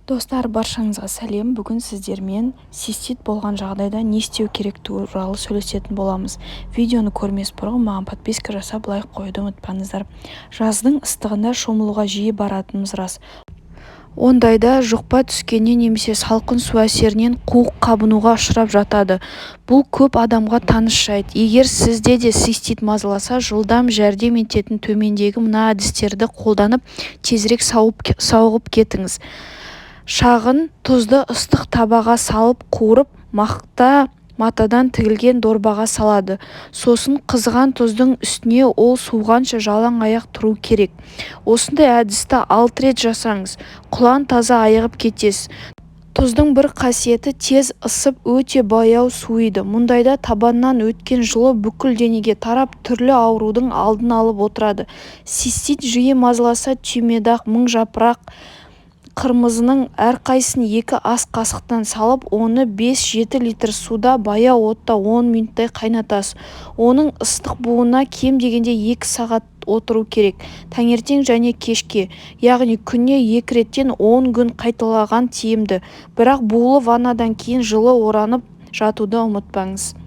Достар, баршаңызға сәлем. Бүгін сіздермен цистит болған жағдайда не істеу керек туралы сөйлесетін боламыз. Видеоны көрмес бұрын маған подписка жасап лайк қоюды ұмытпаңыздар. Жаздың ыстығында шомылуға жиі баратынымыз рас. Ондайда жұқпа түскеннен немесе салқын су әсерінен қуық қабынуға ұшырап жатады. Бұл көп адамға таныс жайт. Егер сізде де цистит мазаласа, жылдам жәрдем ететін төмендегі мына әдістерді қолданып тезірек сауығып кетіңіз. Шағын тұзды ыстық табаға салып қуырып, матадан тігілген дорбаға салады. Сосын қызған тұздың үстіне ол суығанша жалаң аяқ тұру керек. Осындай әдісті 6 рет жасаңыз. Құлан таза айығып кетесіз. Тұздың бір қасиеті тез ысып, өте баяу суиды. Мұндайда табаннан өткен жылу бүкіл денеге тарап, түрлі аурудың алдын алып отырады. Цистит жиі мазаласа, түймедақ, мыңжапырақ қырмызының әрқайсысын 2 ас қасықтан салып, оны 5-7 литр суда баяу отта 10 минуттай қайнатасыз. Оның ыстық буына кем дегенде 2 сағат отыру керек. Таңертең және кешке, яғни күніне 2 реттен 10 күн қайталаған тиімді. Бірақ булы ваннадан кейін жылы оранып жатуды ұмытпаңыз.